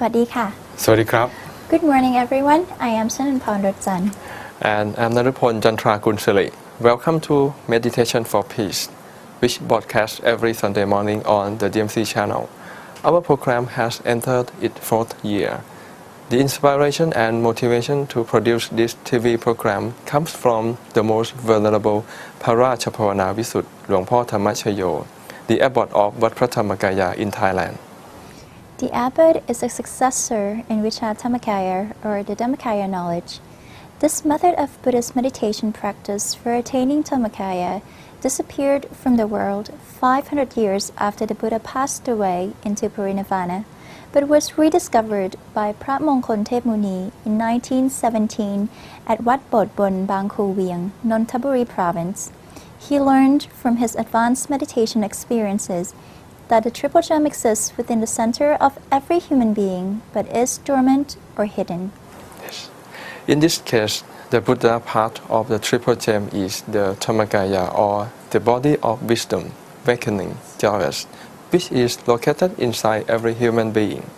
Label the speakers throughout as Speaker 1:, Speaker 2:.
Speaker 1: วัสดีค่ะ
Speaker 2: สวัสดีครับ
Speaker 1: Good morning everyone. I am Sananpan Rotsan.
Speaker 2: And I'm Narupon Jantra Kunsili. Welcome to Meditation for Peace, which broadcasts every Sunday morning on the DMC channel. Our program has entered its fourth year. The inspiration and motivation to produce this TV program comes from the most venerable Parachapavana Visut, หลวงพ่อธรรมชโย the abbot of Wat Phra Thammakaya in Thailand.
Speaker 1: The abbot is a successor in Vichara Dhammakaya or the Dhammakaya knowledge. This method of Buddhist meditation practice for attaining Dhammakaya disappeared from the world 500 years after the Buddha passed away into Parinirvana, but was rediscovered by Pramongkol Thep Muni in 1917 at Wat Bodbon Bang Khu Vieng, Nonthaburi province. He learned from his advanced meditation experiences that the triple gem exists within the center of every human being, but is dormant or hidden.
Speaker 2: Yes. In this case, the Buddha part of the triple gem is the Dhammakaya, or the body of wisdom, awakening, joyous, which is located inside every human being.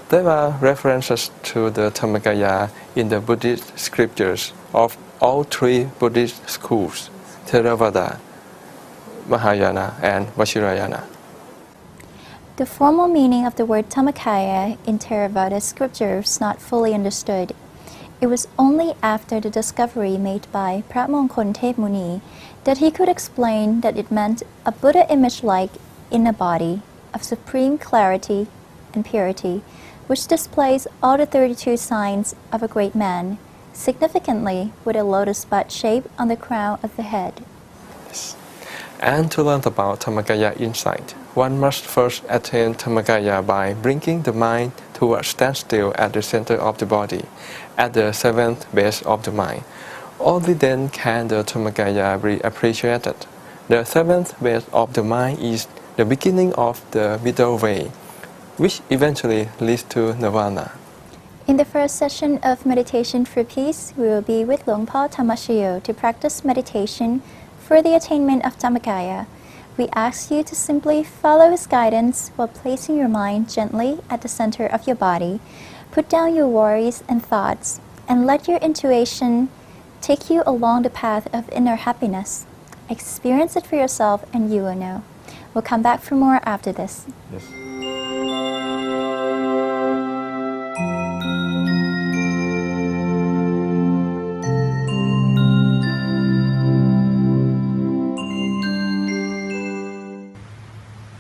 Speaker 2: There are references to the Dhammakaya in the Buddhist scriptures of all three Buddhist schools, Theravada, Mahayana, and Vajrayana.
Speaker 1: The formal meaning of the word Dhammakaya in Theravada scripture is not fully understood. It was only after the discovery made by Pramongkol Thep Muni that he could explain that it meant a Buddha image-like inner body of supreme clarity and purity, which displays all the 32 signs of a great man, significantly with a lotus bud shape on the crown of the head.
Speaker 2: Yes. And to learn about Dhammakaya insight, one must first attain Dhammakaya by bringing the mind to a standstill at the center of the body, at the seventh base of the mind. Only then can the Dhammakaya be appreciated. The seventh base of the mind is the beginning of the middle way, which eventually leads to nirvana.
Speaker 1: In the first session of Meditation for Peace, we will be with Luang Por Thammashayo to practice meditation for the attainment of Dhammakaya. We ask you to simply follow his guidance while placing your mind gently at the center of your body. Put down your worries and thoughts and let your intuition take you along the path of inner happiness. Experience it for yourself and you will know. We'll come back for more after this.
Speaker 2: Yes.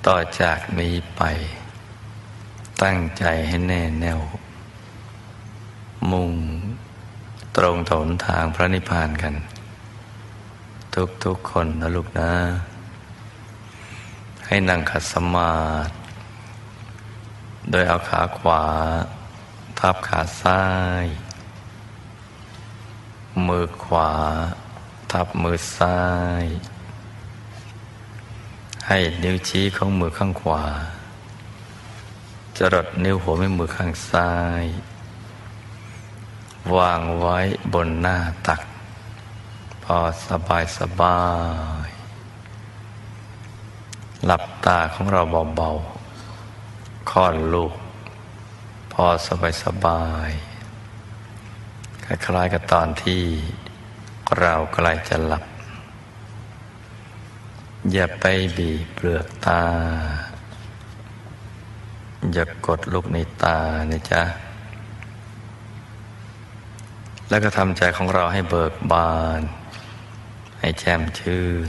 Speaker 3: ต่อจากนี้ไปตั้งใจให้แน่แน่วมุ่งตรงถนทางพระนิพพานกันทุกคนนะลูกนะให้นั่งขัดสมาธิโดยเอาขาขวาทับขาซ้ายมือขวาทับมือซ้ายให้นิ้วชี้ของมือข้างขวาจรดนิ้วหัวแม่มือข้างซ้ายวางไว้บนหน้าตักพอสบายหลับตาของเราเบาๆคลอดลูกพอสบายคล้ายๆกับตอนที่เราใกล้จะหลับอย่าไปบีบเปลือกตาอย่ากดลูกในตานะจ๊ะแล้วก็ทำใจของเราให้เบิกบานให้แจ่มชื่น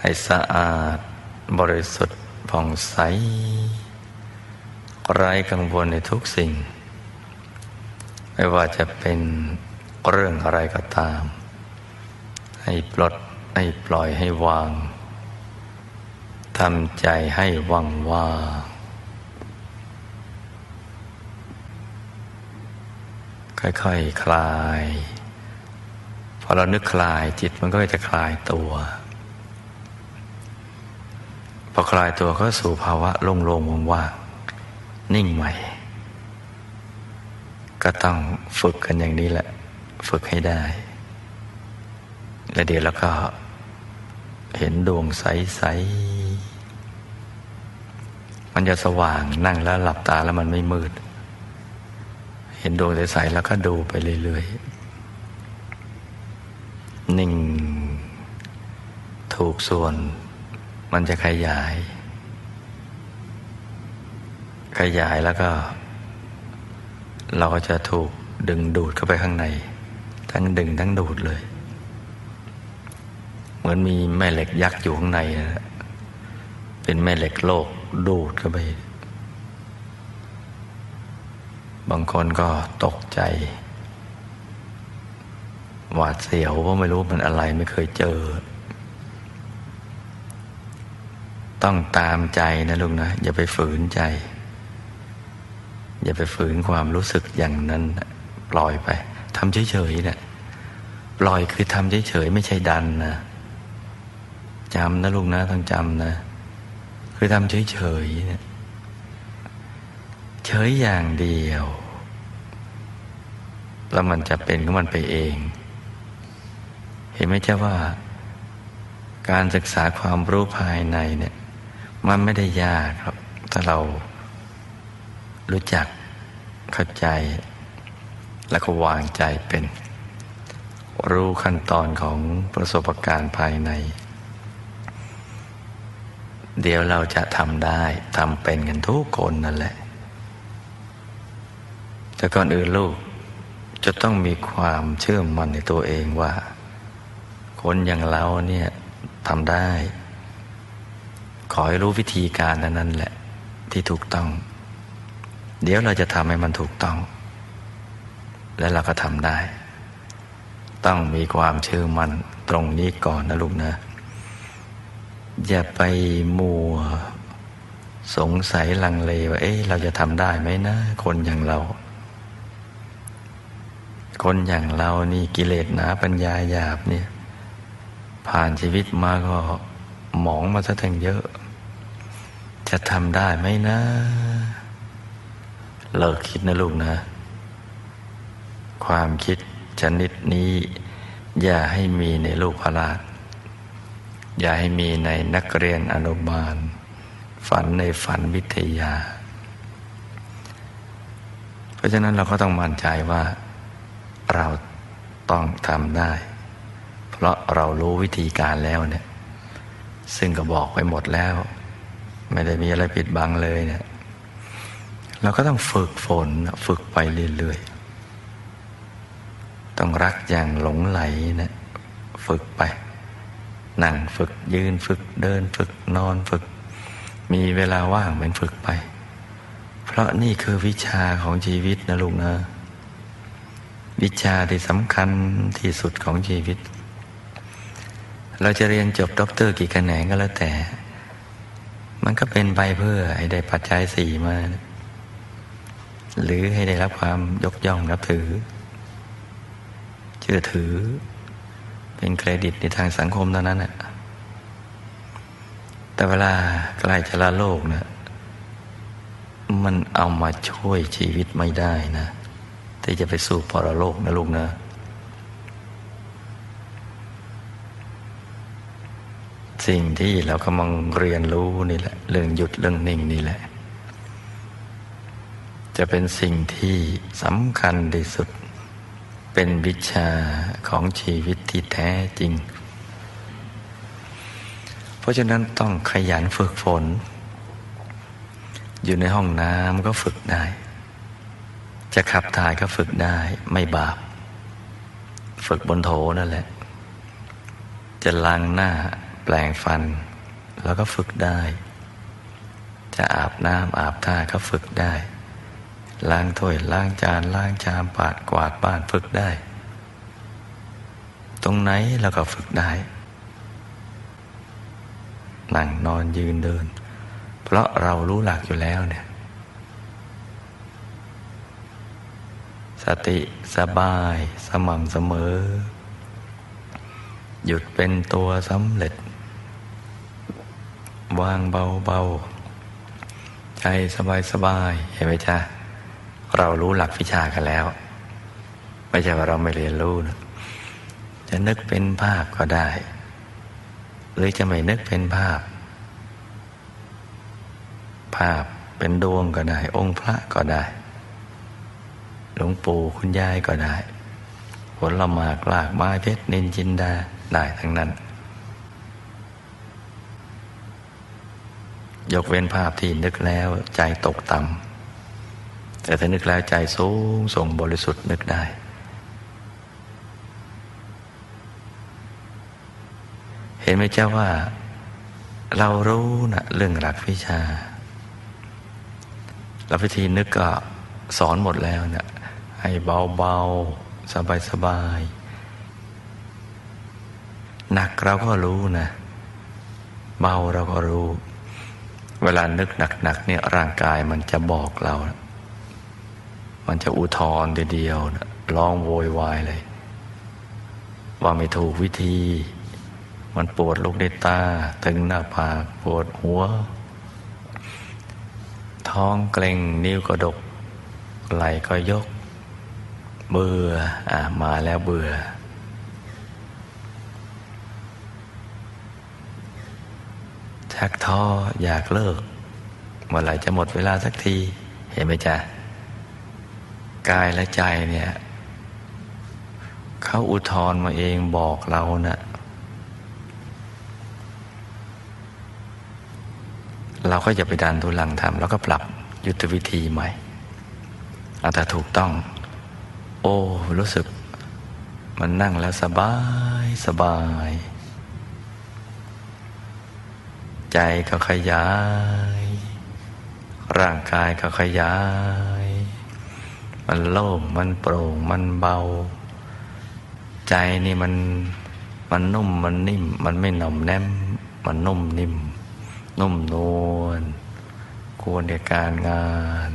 Speaker 3: ให้สะอาดบริสุทธิ์ผ่องใสไร้กังวลในทุกสิ่งไม่ว่าจะเป็นเรื่องอะไรก็ตามให้ปลดให้ปล่อยให้วางทำใจให้ว่างค่อยๆคลายพอเรานึกคลายจิตมันก็จะคลายตัวพอคลายตัวก็สู่ภาวะโล่งๆว่างๆนิ่งใหม่ก็ต้องฝึกกันอย่างนี้แหละฝึกให้ได้แล้วเดี๋ยวเราก็เห็นดวงใสๆ มันจะสว่างนั่งแล้วหลับตาแล้วมันไม่มืดเห็นดวงใสๆแล้วก็ดูไปเรื่อยๆนิ่งถูกส่วนมันจะขยายแล้วก็เราก็จะถูกดึงดูดเข้าไปข้างในทั้งดึงทั้งดูดเลยเหมือนมีแม่เหล็กยักษ์อยู่ข้างในนะเป็นแม่เหล็กโลกดูดเข้าไปบางคนก็ตกใจหวาดเสียวเพราะไม่รู้มันอะไรไม่เคยเจอต้องตามใจนะลุงนะอย่าไปฝืนใจอย่าไปฝืนความรู้สึกอย่างนั้นปล่อยไปทำเฉยๆเนี่ยปล่อยคือทำเฉยๆไม่ใช่ดันนะจำนะลุงนะต้องจำนะคือทำเฉยๆเนี่ยเฉยอย่างเดียวแล้วมันจะเป็นของมันไปเองเห็นไหมเจ้าว่าการศึกษาความรู้ภายในเนี่ยมันไม่ได้ยากครับถ้าเรารู้จักเข้าใจแล้วก็วางใจเป็นรู้ขั้นตอนของประสบการณ์ภายในเดี๋ยวเราจะทำได้ทำเป็นกันทุกคนนั่นแหละแต่ก่อนอื่นลูกจะต้องมีความเชื่อมั่นในตัวเองว่าคนอย่างเราเนี่ยทำได้ขอให้รู้วิธีการนั้นแหละที่ถูกต้องเดี๋ยวเราจะทำให้มันถูกต้องและเราก็ทำได้ต้องมีความเชื่อมั่นตรงนี้ก่อนนะลูกนะอย่าไปมัวสงสัยลังเลว่าเราจะทำได้ไหมนะคนอย่างเรานี่กิเลสหนาปัญญาหยาบเนี่ยผ่านชีวิตมาก็หมองมาซะทั้งเยอะจะทำได้ไหมนะเลิกคิดนะลูกนะความคิดชนิดนี้อย่าให้มีในลูกพลาดอย่าให้มีในนักเรียนอนุบาลฝันในฝันวิทยาเพราะฉะนั้นเราก็ต้องมั่นใจว่าเราต้องทำได้เพราะเรารู้วิธีการแล้วเนี่ยซึ่งก็บอกไปหมดแล้วไม่ได้มีอะไรปิดบังเลยเนี่ยเราก็ต้องฝึกฝนฝึกไปเรื่อยๆต้องรักอย่างหลงไหลนะฝึกไปนั่งฝึกยืนฝึกเดินฝึกนอนฝึกมีเวลาว่างเป็นฝึกไปเพราะนี่คือวิชาของชีวิตนะลูกนะวิชาที่สำคัญที่สุดของชีวิตเราจะเรียนจบด็อกเตอร์กี่คะแนนก็แล้วแต่มันก็เป็นไปเพื่อให้ได้ปัจจัยสี่มาหรือให้ได้รับความยกย่องนับถือเชื่อถือเป็นเครดิตในทางสังคมเท่านั้นแหละแต่เวลาใกล้จะละโลกนะมันเอามาช่วยชีวิตไม่ได้นะที่จะไปสู่ปรโลกนะลูกนะสิ่งที่เรากำลังเรียนรู้นี่แหละเรื่องหยุดเรื่องนิ่งนี่แหละจะเป็นสิ่งที่สำคัญที่สุดเป็นวิชาของชีวิตที่แท้จริงเพราะฉะนั้นต้องขยันฝึกฝนอยู่ในห้องน้ำก็ฝึกได้จะขับถ่ายก็ฝึกได้ไม่บาปฝึกบนโถนั่นแหละจะล้างหน้าแปรงฟันแล้วก็ฝึกได้จะอาบน้ำอาบท่าก็ฝึกได้ล้างถ้วยล้างจานล้างชามปัดกวาดบ้านฝึกได้ตรงไหนเราก็ฝึกได้นั่งนอนยืนเดินเพราะเรารู้หลักอยู่แล้วเนี่ยสติสบายสม่ำเสมอหยุดเป็นตัวสำเร็จวางเบาๆใจสบายๆเห็นไหมจ๊ะเรารู้หลักวิชากันแล้วไม่ใช่ว่าเราไม่เรียนรู้นะจะนึกเป็นภาพก็ได้หรือจะไม่นึกเป็นภาพ ภาพเป็นดวงก็ได้องค์พระก็ได้หลวงปู่คุณยายก็ได้ผลหมากลากไม้เพชรนินจินดาได้ทั้งนั้นยกเว้นภาพที่นึกแล้วใจตกต่ำแต่ถ้านึกแล้วใจสูงส่งบริสุทธิ์นึกได้เห็นไหมเจ้าว่าเรารู้นะเรื่องหลักวิชาแล้ววิธีนึกก็สอนหมดแล้วนะให้เบาๆสบายๆหนักเราก็รู้นะเบาเราก็รู้เวลานึกหนักๆเนี่ยร่างกายมันจะบอกเรามันจะอุทธรณ์ทีเดียวนะร้องโวยวายเลยว่าไม่ถูกวิธีมันปวดลูกในตาตึงหน้าผากปวดหัวท้องเกร็งนิ้วกระดกไหล่ก็ยกเบื่อมาแล้วเบื่อชักท้ออยากเลิกเมื่อไหร่จะหมดเวลาสักทีเห็นไหมจ๊ะกายและใจเนี่ยเขาอุทธรณ์มาเองบอกเรานะเราก็จะไปดันทุลังทำแล้วก็ปรับยุทธวิธีใหม่เอาแต่ถูกต้องโอ้รู้สึกมันนั่งแล้วสบายใจก็ขยายร่างกายก็ขยายมันโล่งมันโปร่งมันเบาใจนี่มันนุ่มมันนิ่มมันไม่หน่อมแนมมันนุ่มนิ่มนุ่มนวลควรแก่การงาน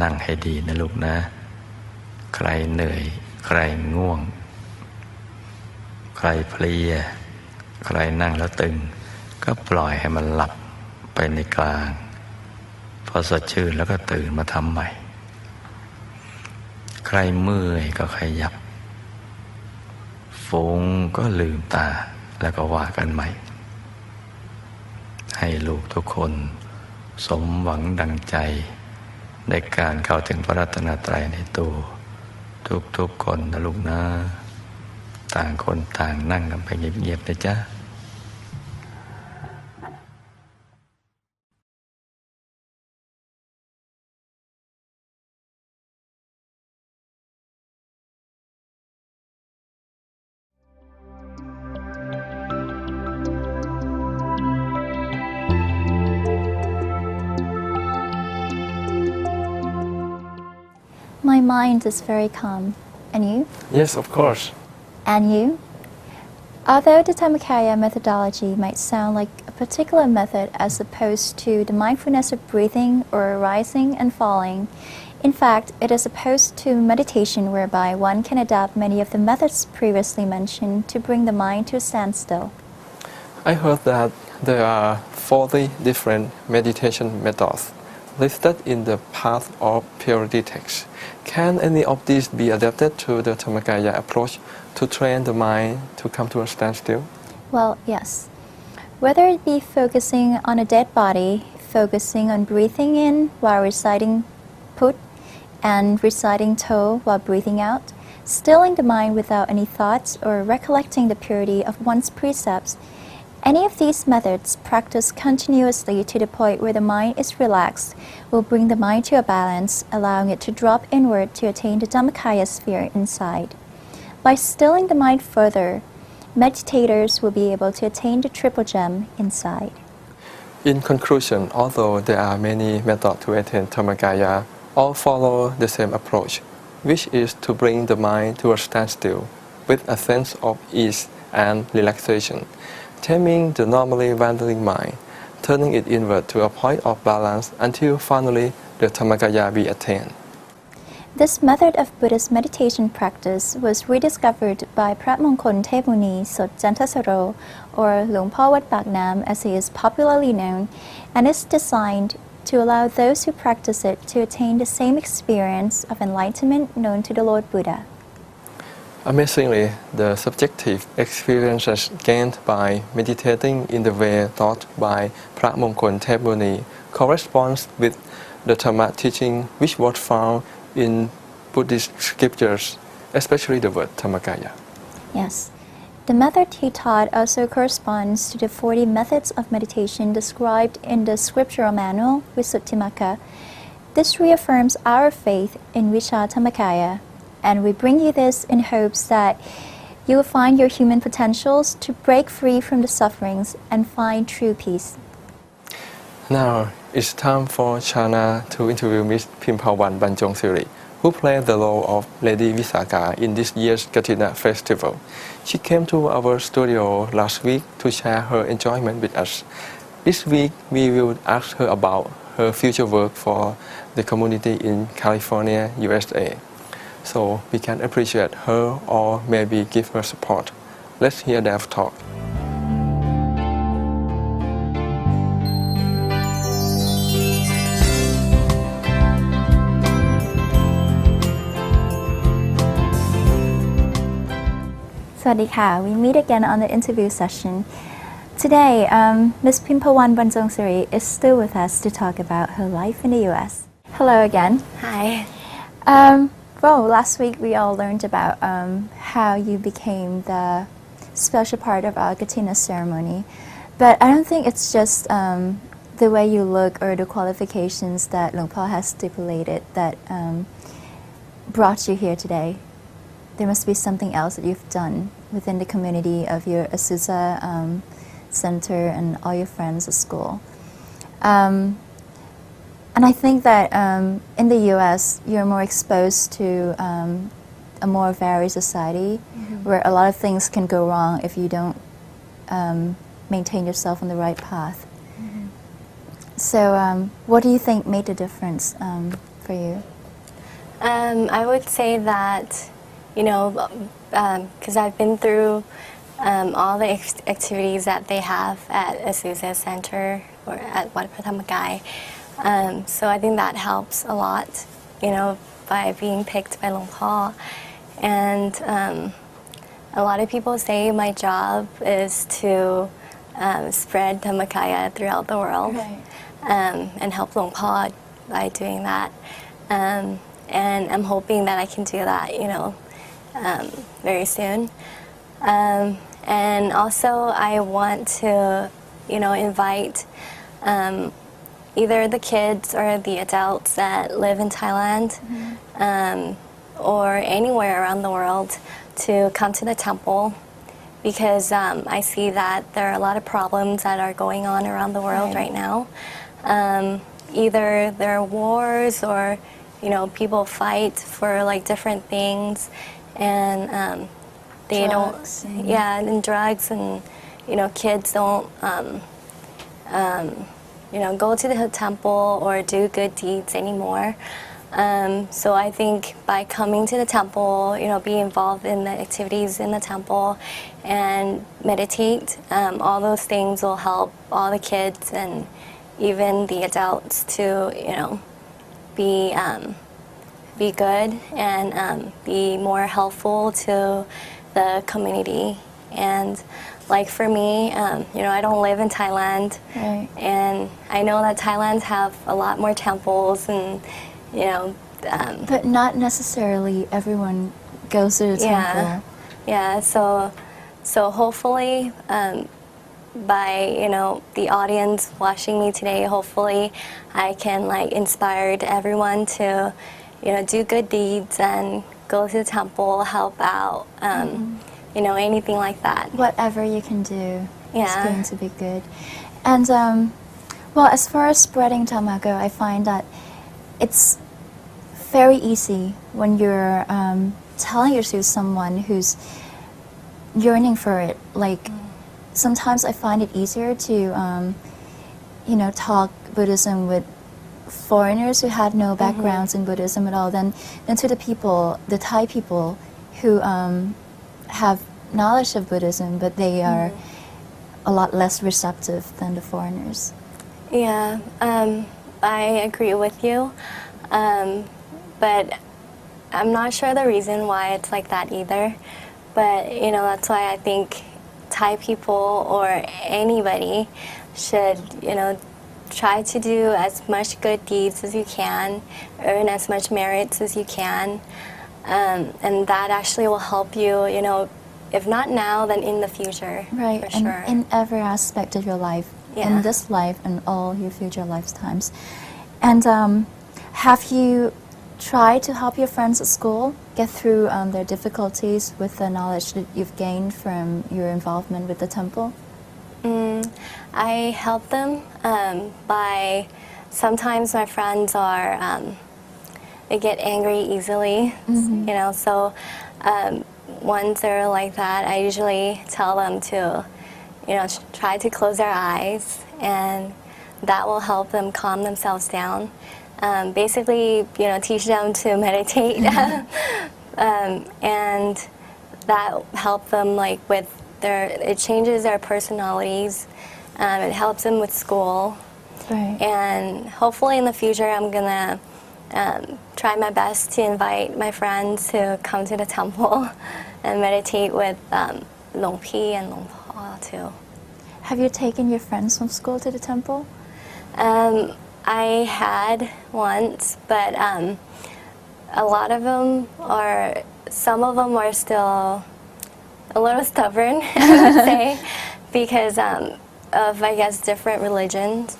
Speaker 3: นั่งให้ดีนะลูกนะใครเหนื่อยใครง่วงใครเพลียใครนั่งแล้วตึงก็ปล่อยให้มันหลับไปในกลางพอสดชื่นแล้วก็ตื่นมาทำใหม่ใครเมื่อยก็ขยับฟุ้งก็ลืมตาแล้วก็ว่ากันใหม่ให้ลูกทุกคนสมหวังดังใจในการเข้าถึงพระรัตนตรัยในตัวทุกคนนะลูกนะต่างคนต่างนั่งกันไปเงียบๆนะจ๊ะ
Speaker 1: My mind is very calm. And you?
Speaker 2: Yes, of course.
Speaker 1: And you? Although the Dhammakaya methodology might sound like a particular method as opposed to the mindfulness of breathing or rising and falling, in fact, it is opposed to meditation whereby one can adopt many of the methods previously mentioned to bring the mind to a standstill.
Speaker 2: I heard that there are 40 different meditation methods listed in the path of purity text. Can any of these be adapted to the Dhammakaya approach to train the mind to come to a standstill?
Speaker 1: Well, yes. Whether it be focusing on a dead body, focusing on breathing in while reciting put, and reciting to while breathing out, stilling the mind without any thoughts or recollecting the purity of one's precepts, any of these methods practiced continuously to the point where the mind is relaxed will bring the mind to a balance, allowing it to drop inward to attain the Dhammakaya sphere inside. By stilling the mind further, meditators will be able to attain the triple gem inside.
Speaker 2: In conclusion, although there are many methods to attain Dhammakaya, all follow the same approach, which is to bring the mind to a standstill with a sense of ease and relaxation, taming the normally wandering mind, turning it inward to a point of balance until finally the Dhammakaya be attained.
Speaker 1: This method of Buddhist meditation practice was rediscovered by Pratmongkol Thepmuni Sot Jantasaro, or Luang Por Wat Pak Nam as he is popularly known, and is designed to allow those who practice it to attain the same experience of enlightenment known to the Lord Buddha.
Speaker 2: Amazingly, the subjective experiences gained by meditating in the way taught by พระมงคลเทพมุนี corresponds with the Dhamma teaching which was found in Buddhist scriptures, especially the word Dhammakaya.
Speaker 1: Yes. The method he taught also corresponds to the 40 methods of meditation described in the scriptural manual Visuddhimagga. This reaffirms our faith in Dhammakaya, and we bring you this in hopes that you will find your human potentials to break free from the sufferings and find true peace.
Speaker 2: Now it's time for Chana to interview Miss Pimpawan Banjong-Siri, who played the role of Lady Visakha in this year's Katina Festival. She came to our studio last week to share her enjoyment with us. This week, we will ask her about her future work for the community in California, USA. So we can appreciate her or maybe give her support. Let's hear their talk.
Speaker 1: Swadika, we meet again on the interview session. Today, Ms. Pimpawan Banjong-Siri is still with us to talk about her life in the U.S. Hello again.
Speaker 4: Hi.
Speaker 1: Well, last week we all learned about how you became the special part of our Katina ceremony, but I don't think it's just the way you look or the qualifications that Luang Por has stipulated that brought you here today. There must be something else that you've done within the community of your Azusa Center and all your friends at school. And I think that in the U.S. you're more exposed to a more varied society where a lot of things can go wrong if you don't maintain yourself on the right path. So what do you think made the difference for you?
Speaker 4: I would say that, you know, because I've been through all the activities that they have at Azusa Center or at Wat Pratamakai. So I think that helps a lot, you know, by being picked by Luang Por. And a lot of people say my job is to spread Dhammakaya throughout the world,
Speaker 1: Right.
Speaker 4: And help Luang Por by doing that. And I'm hoping that I can do that, you know, very soon. And also I want to, you know, invite either the kids or the adults that live in Thailand or anywhere around the world to come to the temple, because I see that there are a lot of problems that are going on around the world right now. Either there are wars or, you know, people fight for like different things, and they
Speaker 1: Drugs
Speaker 4: don't, and drugs, and you know, kids don't you know, go to the temple or do good deeds anymore. So I think by coming to the temple, you know, be involved in the activities in the temple and meditate, all those things will help all the kids and even the adults to, you know, be good and be more helpful to the community. And like for me, you know, I don't live in Thailand,
Speaker 1: Right.
Speaker 4: and I know that Thailand have a lot more temples, and you know.
Speaker 1: But not necessarily everyone goes to the temple.
Speaker 4: Yeah. So hopefully, by, you know, the audience watching me today, hopefully, I can like inspire everyone to, you know, do good deeds and go to the temple, help out. You know, anything like that.
Speaker 1: Whatever you can do is
Speaker 4: Yeah.
Speaker 1: going to be good. And well, as far as spreading Dhamma go, I find that it's very easy when you're telling it to someone who's yearning for it. Like sometimes I find it easier to, you know, talk Buddhism with foreigners who had no backgrounds in Buddhism at all than to the people, the Thai people who have knowledge of Buddhism, but they are a lot less receptive than the foreigners.
Speaker 4: Yeah, I agree with you. But I'm not sure the reason why it's like that either, but that's why I think Thai people or anybody should try to do as much good deeds as you can, earn as much merits as you can, and that actually will help you, if not now, then in the future.
Speaker 1: Right,
Speaker 4: for
Speaker 1: and
Speaker 4: sure.
Speaker 1: in every aspect of your life,
Speaker 4: Yeah.
Speaker 1: in this life and all your future lifetimes. And have you tried to help your friends at school get through their difficulties with the knowledge that you've gained from your involvement with the temple?
Speaker 4: I help them by, sometimes my friends are, they get angry easily, so once they're like that, I usually tell them to, try to close their eyes, and that will help them calm themselves down. Basically, teach them to meditate, and that help them with it changes their personalities. It helps them with school.
Speaker 1: Right.
Speaker 4: And hopefully in the future I'm gonna try my best to invite my friends to come to the temple and meditate with Long Pi and Long Pa too.
Speaker 1: Have you taken your friends from school to the temple?
Speaker 4: I had once, but a lot of them some of them are still a little stubborn, I would say, because of, I guess, different religions.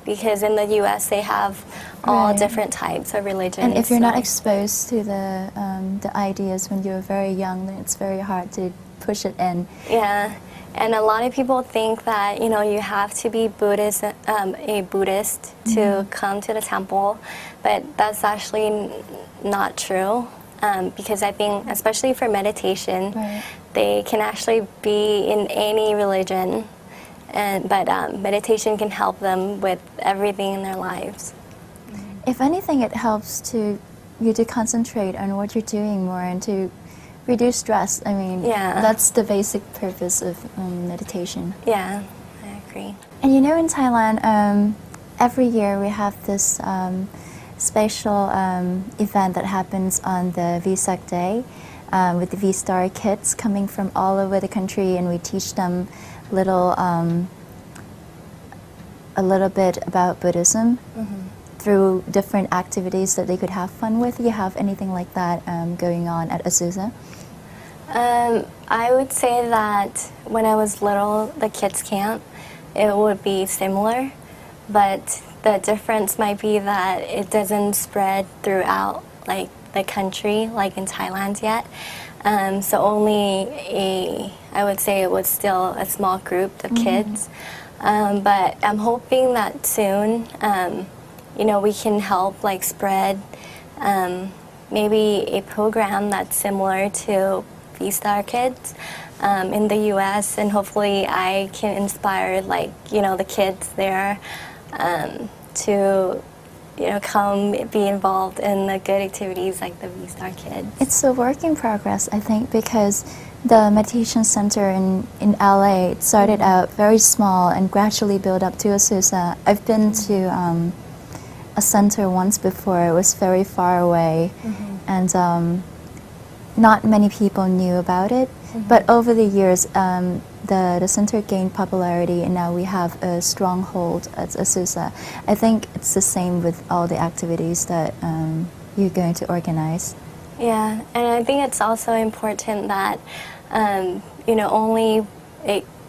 Speaker 4: Because in the U.S. they have all
Speaker 1: Right.
Speaker 4: different types of religions.
Speaker 1: And if you're not
Speaker 4: so-
Speaker 1: exposed to the ideas when you're very young, then it's very hard to push it in.
Speaker 4: Yeah, and a lot of people think that you have to be a Buddhist to come to the temple, but that's actually not true. Because I think, especially for meditation,
Speaker 1: Right.
Speaker 4: they can actually be in any religion, but meditation can help them with everything in their lives.
Speaker 1: If anything, it helps you to concentrate on what you're doing more and to reduce stress. I mean,
Speaker 4: Yeah.
Speaker 1: that's the basic purpose of meditation.
Speaker 4: Yeah, I agree.
Speaker 1: And in Thailand, every year we have this special event that happens on the Vesak Day with the V-Star kids coming from all over the country, and we teach them a little bit about Buddhism through different activities that they could have fun with. You have anything like that going on at Azusa?
Speaker 4: I would say that when I was little, the kids camp, it would be similar, but the difference might be that it doesn't spread throughout the country like in Thailand yet. So only I would say it was still a small group of kids. But I'm hoping that soon, we can help spread maybe a program that's similar to V-Star Kids in the U.S. and hopefully I can inspire the kids there to come be involved in the good activities like the V-Star Kids.
Speaker 1: It's a work in progress, I think, because the meditation center in LA started out very small and gradually built up to Azusa. I've been to a center once before. It was very far away, and not many people knew about it. But over the years, the center gained popularity, and now we have a stronghold at Azusa. I think it's the same with all the activities that you're going to organize.
Speaker 4: Yeah, and I think it's also important that it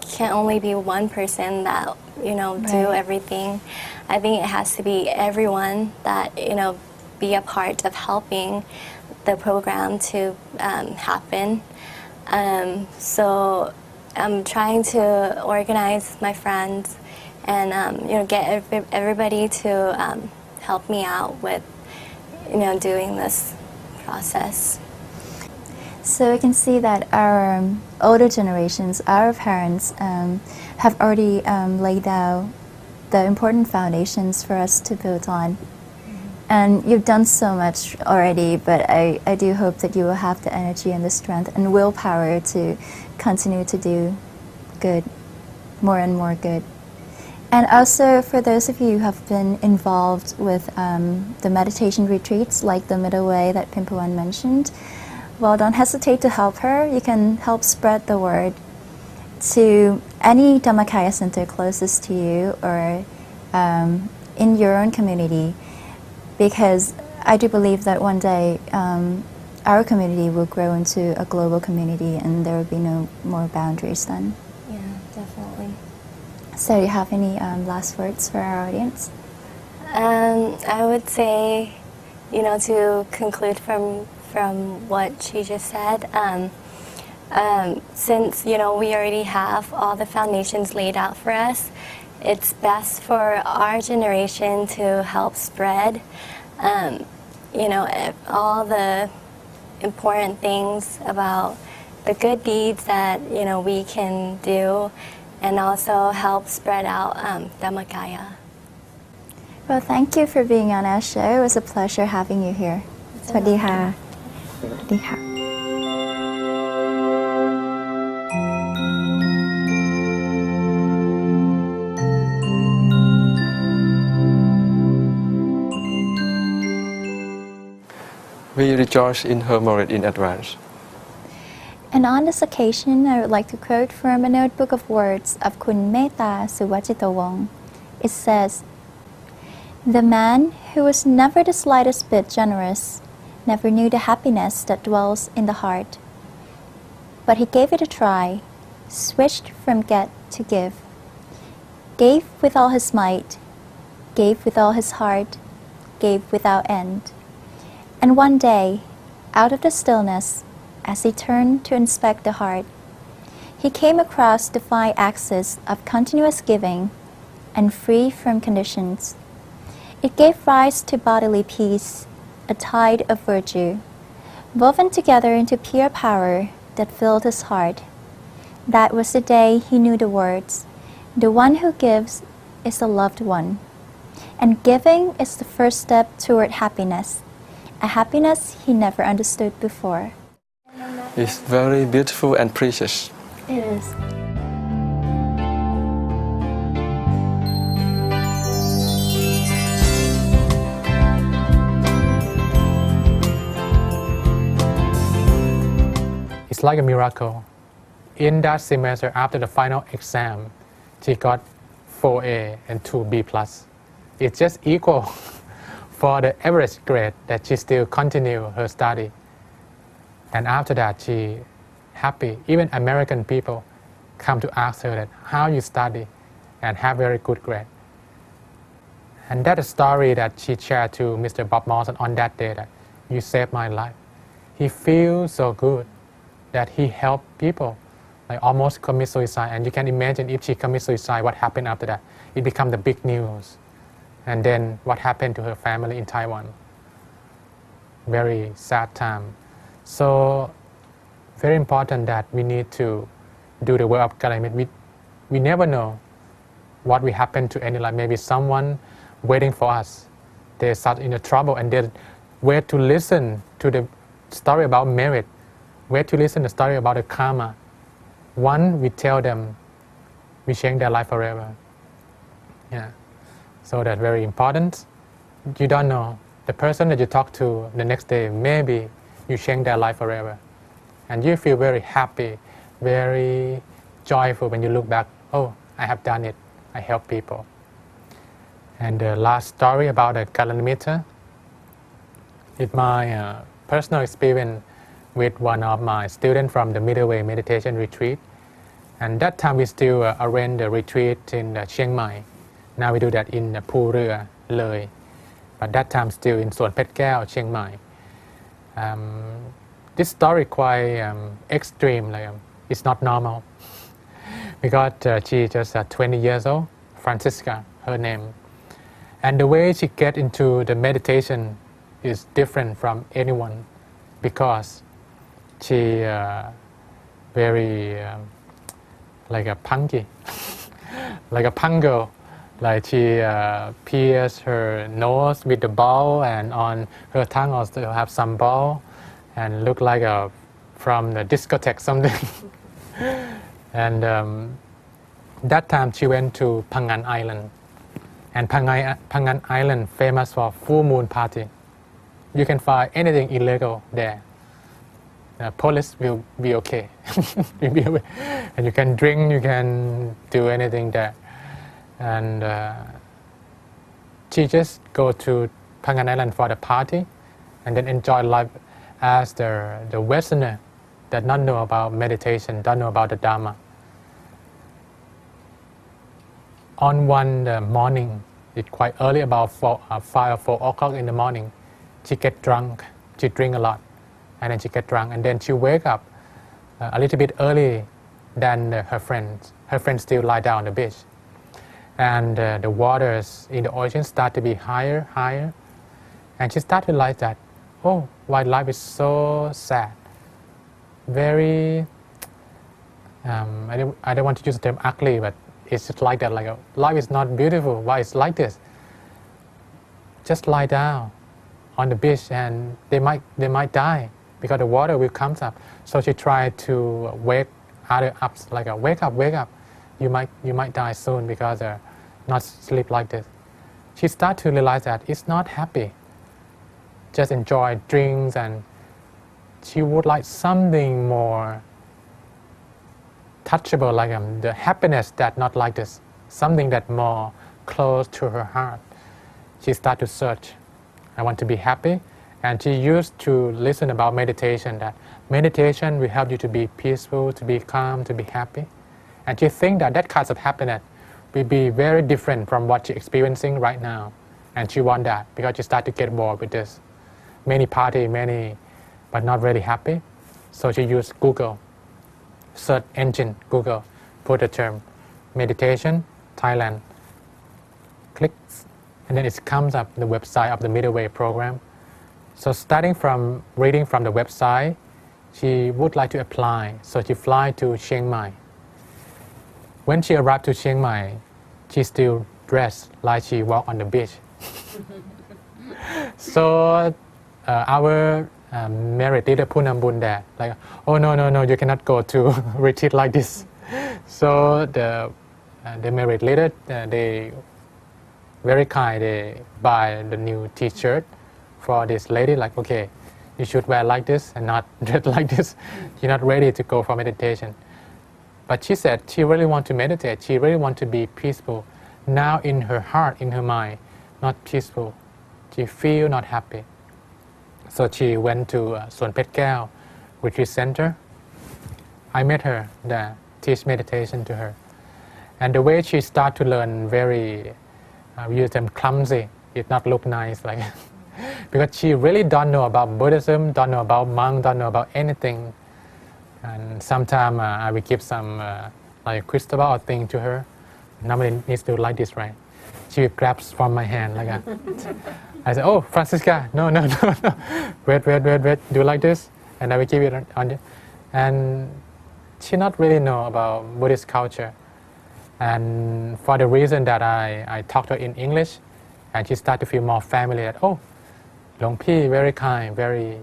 Speaker 4: can't only be one person that do everything. I think it has to be everyone that be a part of helping the program to happen. So I'm trying to organize my friends and get everybody to help me out with doing this process.
Speaker 1: So we can see that our older generations, our parents, have already laid out the important foundations for us to build on. And you've done so much already, but I do hope that you will have the energy and the strength and willpower to continue to do good, more and more good. And also for those of you who have been involved with the meditation retreats like the Middle Way that Pimpuan mentioned, well, don't hesitate to help her. You can help spread the word to any Dhammakaya center closest to you or in your own community, because I do believe that one day our community will grow into a global community and there will be no more boundaries then.
Speaker 4: Yeah, definitely.
Speaker 1: So do you have any last words for our audience?
Speaker 4: I would say, to conclude from what she just said, since, we already have all the foundations laid out for us, it's best for our generation to help spread, all the important things about the good deeds that, we can do, and also help spread out Dhammakaya.
Speaker 1: Well, thank you for being on our show. It was a pleasure having you here. สวัสดีค่ะ สวัสดีค่ะ
Speaker 2: We rejoice in her merit in advance.
Speaker 1: And on this occasion, I would like to quote from a notebook of words of Kun Metta Suwachitawong. It says, "The man who was never the slightest bit generous never knew the happiness that dwells in the heart. But he gave it a try, switched from get to give, gave with all his might, gave with all his heart, gave without end. And one day, out of the stillness, as he turned to inspect the heart, he came across the fine axis of continuous giving and free from conditions. It gave rise to bodily peace, a tide of virtue, woven together into pure power that filled his heart. That was the day he knew the words, 'The one who gives is the loved one.' And giving is the first step toward happiness, a happiness he never understood before."
Speaker 2: It's very beautiful and precious.
Speaker 1: It is.
Speaker 5: It's like a miracle. In that semester, after the final exam, she got 4A and 2B+. It's just equal for the average grade that she still continue her study. And after that, she happy. Even American people come to ask her that how you study and have very good grade. And that's a story that she shared to Mr. Bob Morrison on that day, that you saved my life. He feels so good that he helped people, like almost commit suicide. And you can imagine if she commits suicide, what happened after that? It became the big news. And then what happened to her family in Taiwan? Very sad time. So very important that we need to do the work of Kalayamit. We never know what will happen to any life. Maybe someone waiting for us. They're such in a trouble and they wait to listen to the story about merit. Wait to listen to the story about the karma. One, we tell them, we change their life forever. Yeah. So that's very important. You don't know. The person that you talk to the next day, maybe you change their life forever. And you feel very happy, very joyful when you look back, oh, I have done it. I help people. And the last story about the Kalanamitta is my personal experience with one of my students from the Middle Way meditation retreat. And that time we still arrange the retreat in Chiang Mai. Now we do that in Phu Rua, Loi. But that time still in Suan Phet Keo, Chiang Mai. This story quite extreme, like it's not normal. Because she just 20 years old, Francisca, her name. And the way she get into the meditation is different from anyone because she very like a punky, like a punk girl. Like she pierced her nose with the ball, and on her tongue also have some ball, and look like a from the discotheque something. And That time she went to Phangan Island, and Phangan Island famous for full moon party. You can find anything illegal there. Police will be okay. And you can drink, you can do anything there. And she just go to Phangan Island for the party and then enjoy life as the Westerner that not know about meditation, don't know about the Dharma. On one morning, it's quite early, about 5 or 4 o'clock in the morning, she get drunk, she drink a lot, and then she get drunk, and then she wake up a little bit early than her friends. Her friends still lie down on the beach. And the waters in the ocean start to be higher, and she started to realize that, oh, why life is so sad. Very, I don't want to use the term ugly, but it's just like that, like life is not beautiful, why it's like this? Just lie down on the beach and they might die because the water will come up. So she tried to wake others up, like wake up, you might die soon because not sleep like this. She started to realize that it's not happy, just enjoy drinks, and she would like something more touchable, like the happiness that not like this, something that more close to her heart. She started to search, I want to be happy, and she used to listen about meditation, that meditation will help you to be peaceful, to be calm, to be happy. And she think that kind of happiness will be very different from what she's experiencing right now. And she want that because she started to get bored with this. Many party, but not really happy. So she used Google, search engine, Google, put the term meditation, Thailand, clicks, and then it comes up the website of the Middle Way program. So starting from reading from the website, she would like to apply. So she fly to Chiang Mai. When she arrived to Chiang Mai, she still dressed like she walked on the beach. So our married leader Punambun there, like, oh no, you cannot go to retreat like this. So the married leader, they very kind, they buy the new t-shirt for this lady, like, okay, you should wear like this and not dress like this. You're not ready to go for meditation. But she said she really wants to meditate. She really wants to be peaceful. Now in her heart, in her mind, not peaceful. She feel not happy. So she went to Suan Phet Keo retreat center. I met her there, teach meditation to her. And the way she start to learn very, we use them clumsy. It not look nice, like because she really don't know about Buddhism, don't know about monk, don't know about anything. And sometimes I will give some like crystal or thing to her. Nobody needs to do like this, right? She will grab from my hand like that. I said, oh, Francisca, no. Wait, do like this. And I will give it on you. And she not really know about Buddhist culture. And for the reason that I talk to her in English, and she start to feel more familiar. Oh, Long Pi, very kind, very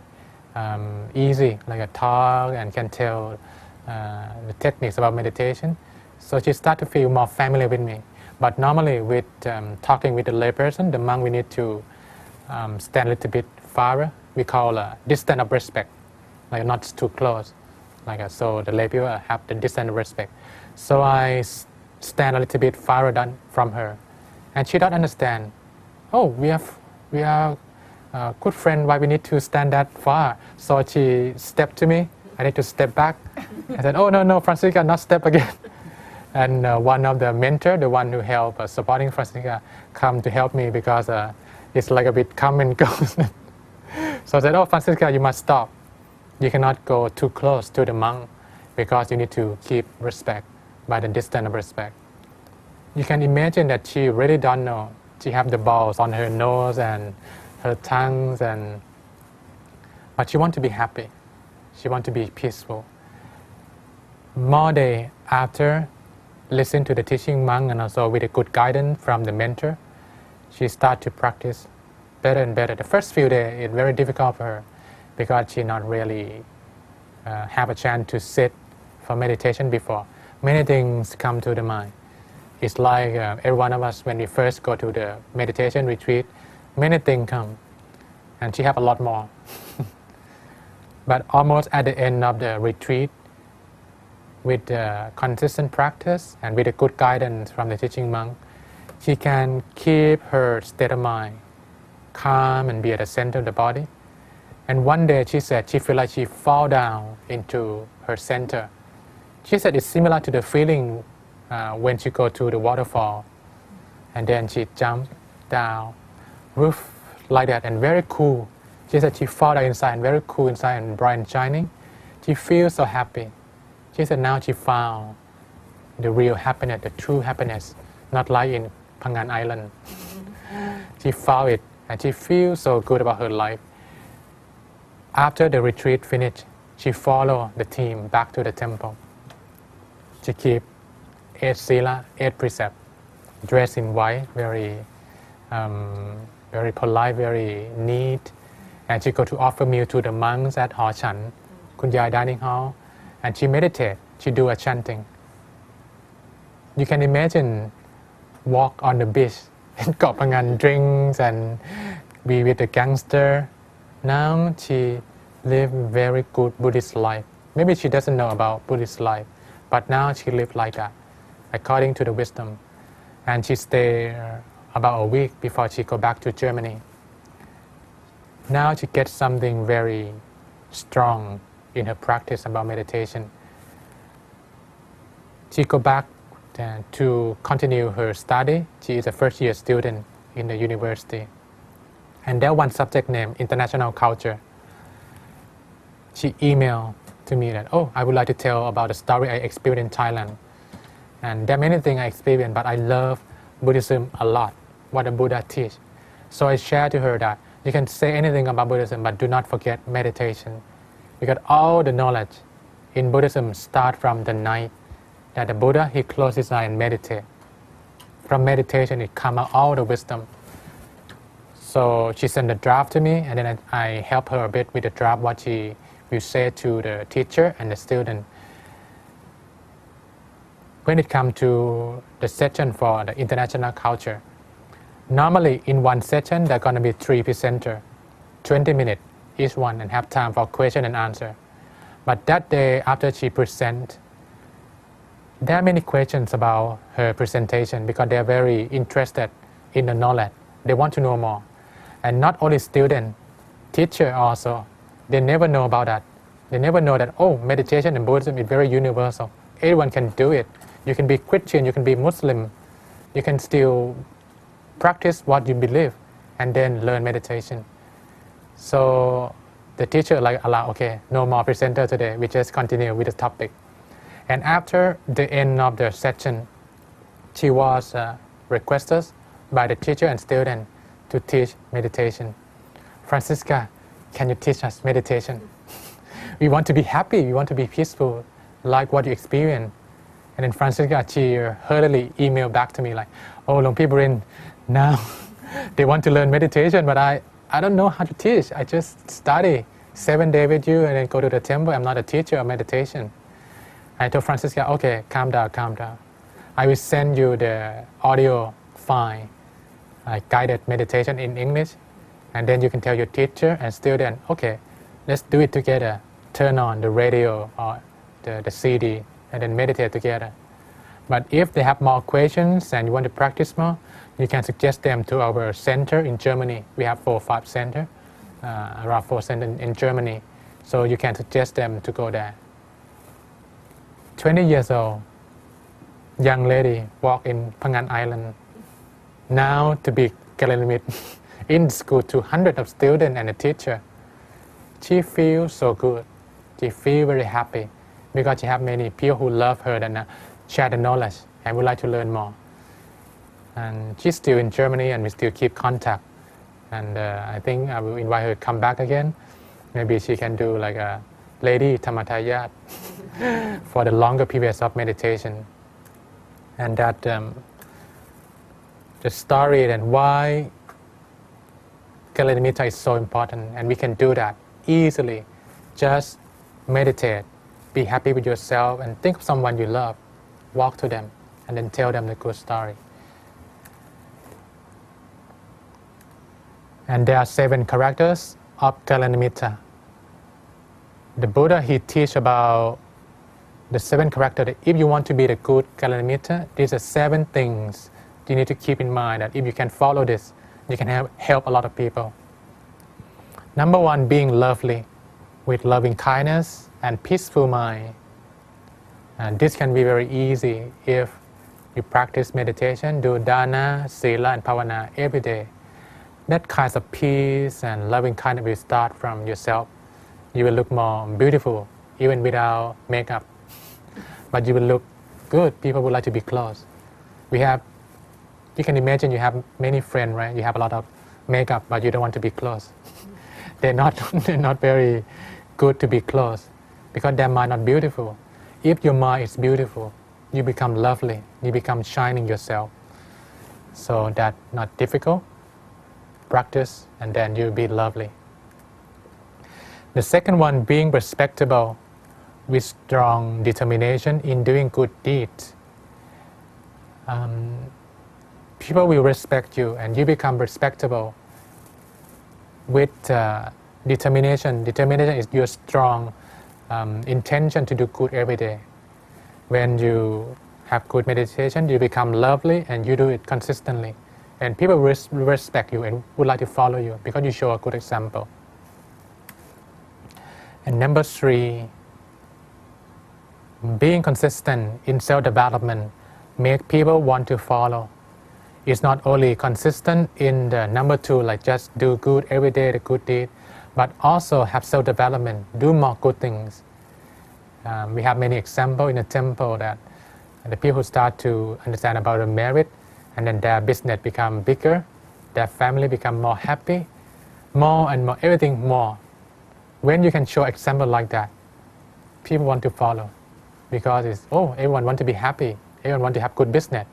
Speaker 5: easy, like a talk, and can tell the techniques about meditation. So she start to feel more familiar with me. But normally with talking with the layperson, the monk, we need to stand a little bit farther. We call a distance of respect, like not too close. So the lay people have the distance of respect. So I stand a little bit farther from her. And she don't understand. Oh, we are good friend, why we need to stand that far? So she stepped to me. I need to step back. I said, oh, no, Francisca, not step again. And one of the mentor, the one who helped supporting Francisca, come to help me because it's like a bit come and go. So I said, oh, Francisca, you must stop. You cannot go too close to the monk because you need to keep respect by the distance of respect. You can imagine that she really don't know. She have the balls on her nose and her tongues, but she wants to be happy. She wants to be peaceful. More day after, listen to the teaching monk and also with a good guidance from the mentor, she start to practice better and better. The first few days, it's very difficult for her because she not really have a chance to sit for meditation before. Many things come to the mind. It's like every one of us, when we first go to the meditation retreat, many things come, and she have a lot more. But almost at the end of the retreat, with consistent practice and with a good guidance from the teaching monk, she can keep her state of mind calm and be at the center of the body. And one day she said she feel like she fall down into her center. She said it's similar to the feeling when she go to the waterfall, and then she jump down, roof like that, and very cool. She said she fall down inside and very cool inside and bright and shining. She feels so happy. She said now she found the real happiness, the true happiness, not like in Phangan Island. She found it and she feels so good about her life. After the retreat finished, she followed the team back to the temple. She keep 8 sila, 8 precepts, dressed in white, very polite, very neat. And she go to offer meal to the monks at Hall Chan, Kunyai dining hall, and she meditate. She do a chanting. You can imagine walk on the beach in Koh Phangan, drinks and be with a gangster. Now she live very good Buddhist life. Maybe she doesn't know about Buddhist life, but now she live like that, according to the wisdom. And she stay about a week before she go back to Germany. Now she gets something very strong in her practice about meditation. She go back to continue her study. She is a first-year student in the university. And there one subject named International Culture. She emailed to me that, oh, I would like to tell about the story I experienced in Thailand. And there are many things I experienced, but I love Buddhism a lot, what the Buddha teach. So I shared to her that you can say anything about Buddhism, but do not forget meditation. Because all the knowledge in Buddhism start from the night that the Buddha, he closed his eye and meditate. From meditation, it come out all the wisdom. So she sent a draft to me, and then I help her a bit with the draft, what she will say to the teacher and the student. When it comes to the session for the international culture, normally in one session, there are going to be 3 presenters, 20 minutes each one, and have time for question and answer. But that day, after she present, there are many questions about her presentation because they are very interested in the knowledge. They want to know more. And not only student, teacher also, they never know about that. They never know that, oh, meditation and Buddhism is very universal. Everyone can do it. You can be Christian, you can be Muslim. You can still practice what you believe and then learn meditation. So the teacher allow, okay, no more presenter today. We just continue with the topic. And after the end of the session, she was requested by the teacher and student to teach meditation. Francisca, can you teach us meditation? We want to be happy, we want to be peaceful, like what you experience. And then Francisca, she hurriedly emailed back to me like, oh, Luang Pi Burin, now they want to learn meditation, but I don't know how to teach. I just study 7 days with you and then go to the temple. I'm not a teacher of meditation. I told Francisca, okay, calm down, calm down. I will send you the audio file, like guided meditation in English, and then you can tell your teacher and student, okay, let's do it together. Turn on the radio or the CD and then meditate together. But if they have more questions and you want to practice more, you can suggest them to our center in Germany. We have 4 or 5 centers, around 4 centers in Germany. So you can suggest them to go there. 20 years old, young lady walk in Phangan Island. Now to be Kalenimit in school to hundreds of students and a teacher. She feels so good. She feels very happy because she have many people who love her and share the knowledge and would like to learn more. And she's still in Germany and we still keep contact. And I think I will invite her to come back again. Maybe she can do like a lady Tamatayat for the longer periods of meditation. And that the story and why Kalenimita is so important, and we can do that easily. Just meditate, be happy with yourself, and think of someone you love. Walk to them, and then tell them the good story. And there are 7 characters of Kalanamitta. The Buddha, he teach about the 7 characters that if you want to be the good Kalanamitta, these are 7 things you need to keep in mind, that if you can follow this, you can help a lot of people. Number 1, being lovely, with loving kindness and peaceful mind. And this can be very easy if you practice meditation, do dana, sila, and bhavana every day. That kind of peace and loving kindness will start from yourself. You will look more beautiful, even without makeup. But you will look good. People would like to be close. You can imagine you have many friends, right? You have a lot of makeup, but you don't want to be close. They're not very good to be close because their mind not beautiful. If your mind is beautiful, you become lovely. You become shining yourself. So that's not difficult. Practice, and then you'll be lovely. The second one, being respectable with strong determination in doing good deeds. People will respect you, and you become respectable with determination. Determination is your strong intention to do good every day. When you have good meditation, you become lovely and you do it consistently. And people respect you and would like to follow you because you show a good example. And number 3, being consistent in self-development make people want to follow. It's not only consistent in the number 2, like just do good every day, the good deed, but also have self-development, do more good things. We have many examples in the temple that the people start to understand about the merit, and then their business become bigger, their family become more happy, more and more, everything more. When you can show example like that, people want to follow because it's, everyone want to be happy, everyone want to have good business,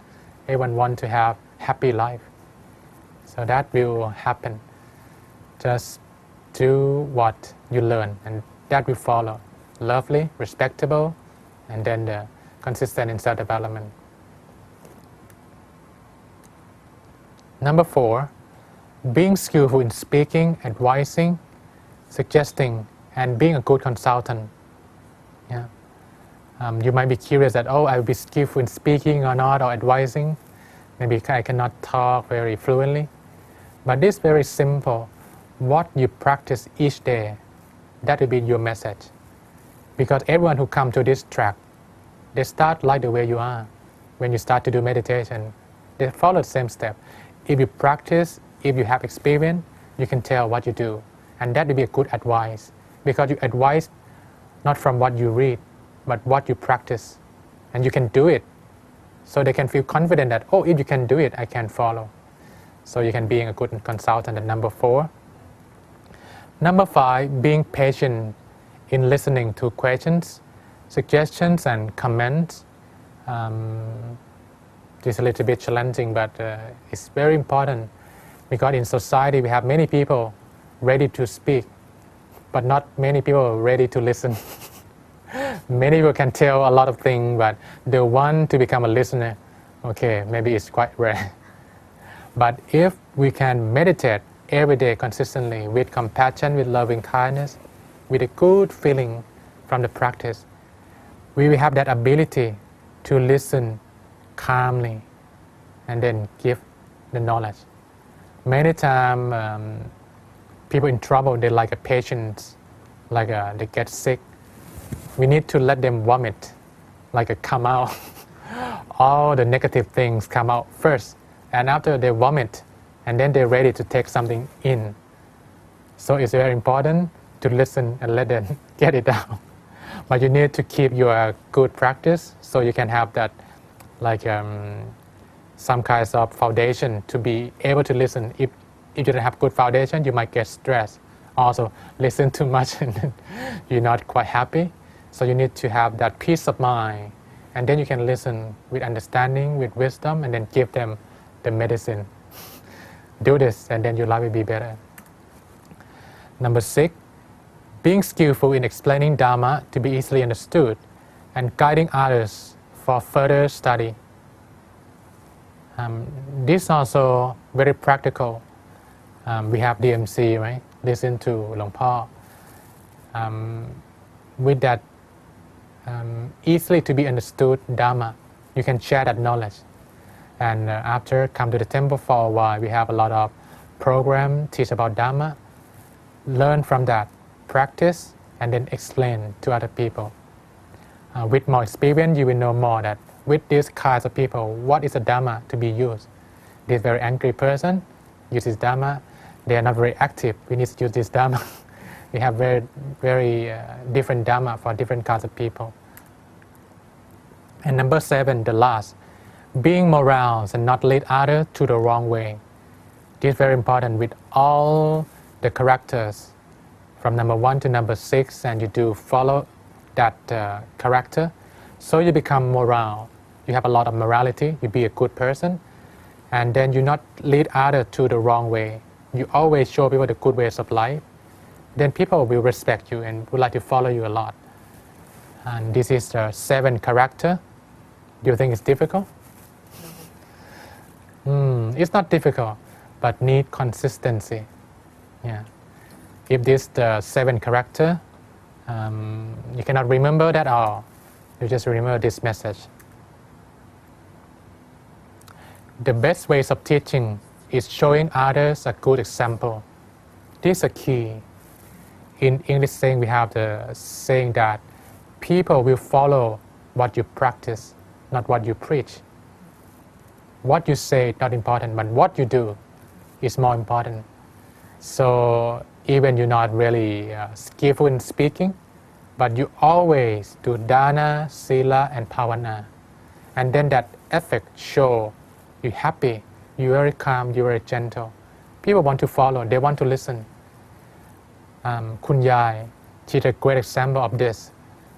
Speaker 5: everyone want to have happy life. So that will happen. Just do what you learn and that will follow. Lovely, respectable, and then the consistent in self-development. Number 4, being skillful in speaking, advising, suggesting, and being a good consultant. Yeah. You might be curious that, I will be skillful in speaking or not, or advising. Maybe I cannot talk very fluently. But this is very simple. What you practice each day, that will be your message. Because everyone who comes to this track, they start like the way you are. When you start to do meditation, they follow the same step. If you practice, if you have experience, you can tell what you do. And that will be a good advice. Because you advise not from what you read, but what you practice. And you can do it. So they can feel confident that, if you can do it, I can follow. So you can be a good consultant at number 4. Number 5, being patient in listening to questions, suggestions, and comments. It's a little bit challenging, but it's very important because in society we have many people ready to speak, but not many people ready to listen. Many people can tell a lot of things, but the one to become a listener, maybe it's quite rare. But if we can meditate every day consistently with compassion, with loving kindness, with a good feeling from the practice, we will have that ability to listen calmly and then give the knowledge. Many times people in trouble, they like a patient, like they get sick. We need to let them vomit, come out. All the negative things come out first, and after they vomit, and then they're ready to take something in. So it's very important to listen and let them get it out. But you need to keep your good practice so you can have that some kinds of foundation to be able to listen. If you don't have good foundation, you might get stressed. Also, listen too much and you're not quite happy. So you need to have that peace of mind. And then you can listen with understanding, with wisdom, and then give them the medicine. Do this, and then your life will be better. Number 6, being skillful in explaining Dharma to be easily understood and guiding others for further study. This also very practical. We have DMC, right? Listen to Long Pa. With that easily to be understood Dharma, you can share that knowledge. And after come to the temple for a while, we have a lot of program teach about Dharma. Learn from that, practice, and then explain to other people. With more experience, you will know more that with these kinds of people, what is the Dharma to be used? This very angry person uses Dharma. They are not very active. We need to use this Dharma. We have very different Dharma for different kinds of people. And number 7, the last, being morals and not lead others to the wrong way. This is very important with all the characters from number 1 to number 6, and you do follow that character, so you become moral. You have a lot of morality, you be a good person, and then you not lead others to the wrong way. You always show people the good ways of life. Then people will respect you and would like to follow you a lot. And this is the 7 character. Do you think it's difficult? It's not difficult, but need consistency. Yeah. If this the 7 character, you cannot remember that all. You just remember this message. The best ways of teaching is showing others a good example. This is a key. In English saying, we have the saying that people will follow what you practice, not what you preach. What you say is not important, but what you do is more important. So even you're not really skillful in speaking, but you always do dana, sila, and bhavana. And then that effect show you're happy, you're very calm, you're very gentle. People want to follow, they want to listen. Kun Yai, she's a great example of this,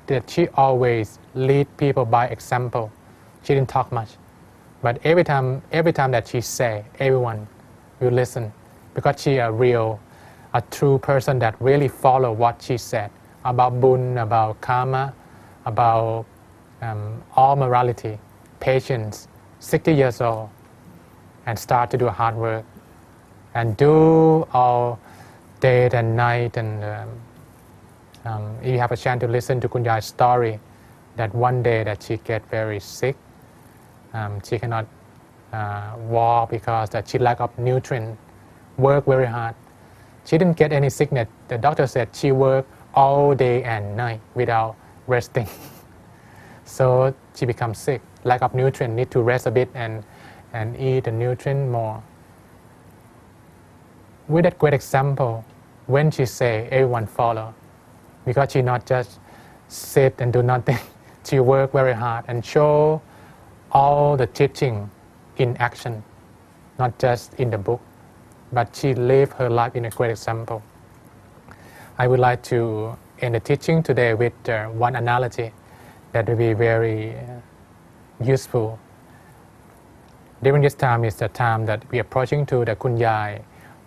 Speaker 5: that she always lead people by example. She didn't talk much, but every time that she say, everyone will listen, because she a true person that really follow what she said about bun, about karma, about all morality, patience. 60 years old, and start to do hard work, and do all day and night. And if you have a chance to listen to Kun Yai's story, that one day that she get very sick, she cannot walk because that she lack of nutrient, work very hard. She didn't get any sickness. The doctor said she worked all day and night without resting. So she becomes sick, lack of nutrient, need to rest a bit and eat the nutrient more. With that great example, when she say, everyone follow, because she not just sit and do nothing, she work very hard and show all the teaching in action, not just in the book, but she live her life in a great example. I would like to end the teaching today with one analogy that will be very useful. During this time is the time that we are approaching to the Kun Yai,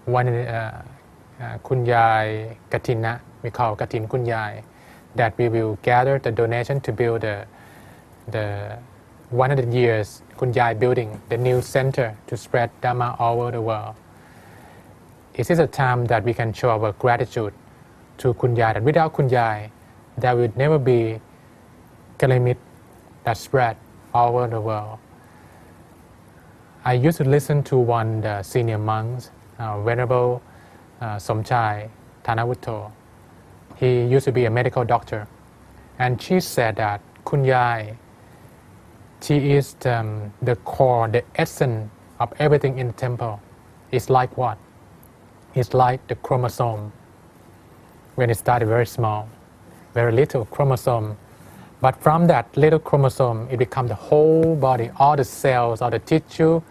Speaker 5: Kun Yai Katina, we call Katin Kun Yai, that we will gather the donation to build the 100 years Kun Yai building, the new center to spread Dharma all over the world. It is a time that we can show our gratitude to Kun Yai, that without Kun Yai, there would never be calamity that spread all over the world. I used to listen to one the senior monks, Venerable Somchai Thanavutto. He used to be a medical doctor, and she said that Kun Yai, she is the core, the essence of everything in the temple. It's like what? It's like the chromosome. When it started very small, very little chromosome. But from that little chromosome, it becomes the whole body, all the cells, all the tissue,